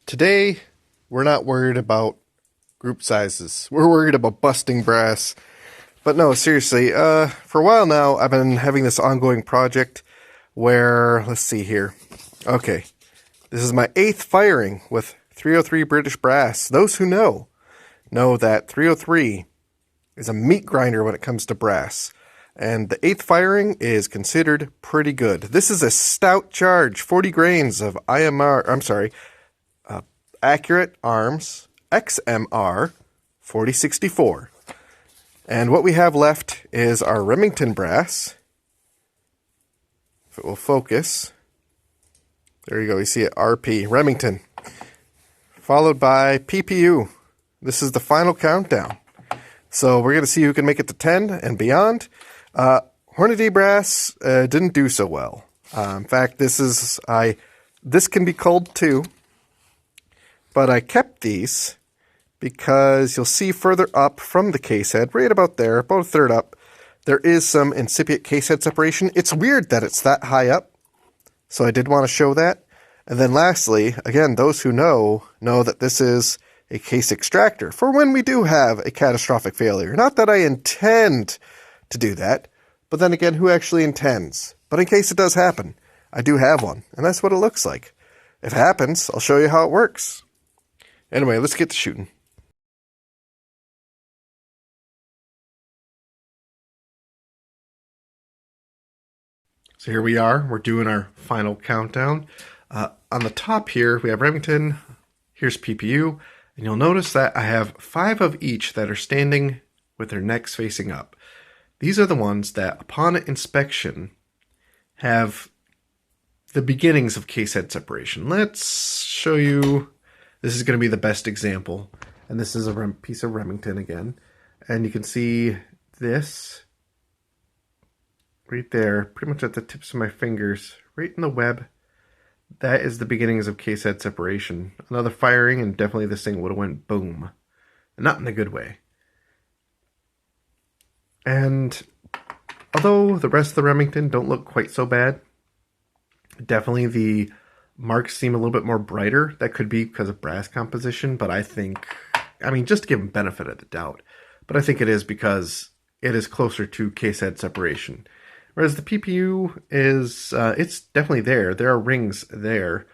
Today, we're not worried about group sizes. We're worried about busting brass. But no, seriously, for a while now, I've been having this ongoing project where, let's see here. Okay, this is my 8th firing with 303 British brass. Those who know that 303 is a meat grinder when it comes to brass. And the 8th firing is considered pretty good. This is a stout charge, 40 grains of Accurate Arms XMR 4064. And what we have left is our Remington brass. If it will focus. There you go, you see it, RP, Remington. Followed by PPU. This is the final countdown. So we're going to see who can make it to 10 and beyond. Hornady brass didn't do so well. In fact, this can be culled too. But I kept these because you'll see further up from the case head, right about there, about a third up, there is some incipient case head separation. It's weird that it's that high up, so I did want to show that. And then lastly, again, those who know that this is a case extractor for when we do have a catastrophic failure. Not that I intend to do that, but then again, who actually intends? But in case it does happen, I do have one, and that's what it looks like. If it happens, I'll show you how it works. Anyway, let's get to shooting. So here we are. We're doing our final countdown. On the top here, we have Remington. Here's PPU. And you'll notice that I have 5 of each that are standing with their necks facing up. These are the ones that, upon inspection, have the beginnings of case head separation. Let's show you. This is going to be the best example. And this is a piece of Remington again. And you can see this right there, pretty much at the tips of my fingers, right in the web. That is the beginnings of case head separation. Another firing, and definitely this thing would have went boom. And not in a good way. And although the rest of the Remington don't look quite so bad, definitely the marks seem a little bit more brighter. That could be because of brass composition, but I mean, just to give them benefit of the doubt, but I think it is because it is closer to case head separation. Whereas the PPU is, it's definitely there. There are rings there,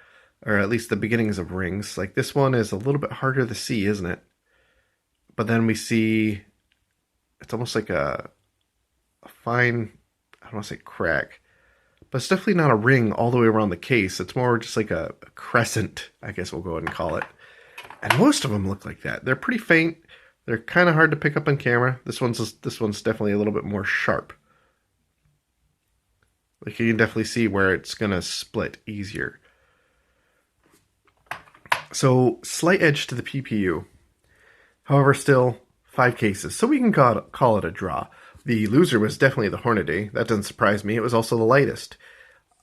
or at least the beginnings of rings. Like this one is a little bit harder to see, isn't it? But then we see, it's almost like a fine, I don't want to say crack, but it's definitely not a ring all the way around the case. It's more just like a crescent, I guess we'll go ahead and call it. And most of them look like that. They're pretty faint. They're kind of hard to pick up on camera. This one's definitely a little bit more sharp. Like you can definitely see where it's going to split easier. So slight edge to the PPU. However, still 5 cases. So we can call it a draw. The loser was definitely the Hornady. That doesn't surprise me. It was also the lightest.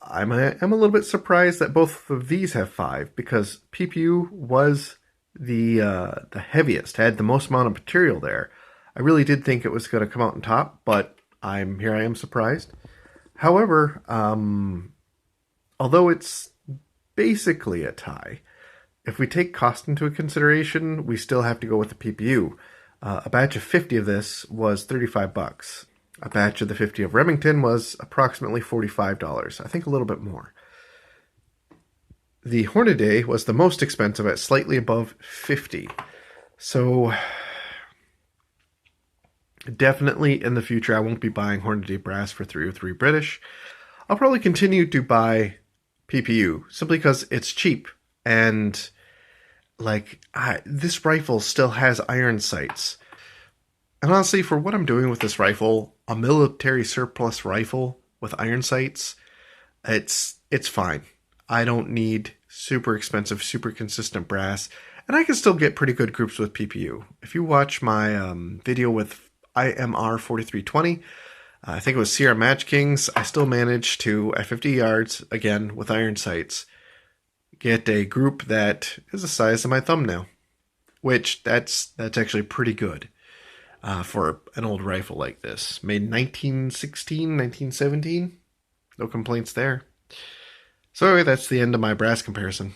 I'm a little bit surprised that both of these have 5 because PPU was the heaviest, had the most amount of material there. I really did think it was going to come out on top, but I am surprised. However, although it's basically a tie, if we take cost into consideration, we still have to go with the PPU. A batch of 50 of this was $35. A batch of the 50 of Remington was approximately $45. I think a little bit more. The Hornady was the most expensive at slightly above $50. So definitely in the future, I won't be buying Hornady brass for 303 British. I'll probably continue to buy PPU simply because it's cheap. And like this rifle still has iron sights. And honestly, for what I'm doing with this rifle, a military surplus rifle with iron sights, it's fine. I don't need super expensive, super consistent brass, and I can still get pretty good groups with PPU. If you watch my video with IMR 4320, I think it was Sierra Match Kings, I still managed to, at 50 yards, again with iron sights, get a group that is the size of my thumbnail, which that's actually pretty good for an old rifle like this. Made 1916, 1917. No complaints there. So anyway, that's the end of my brass comparison.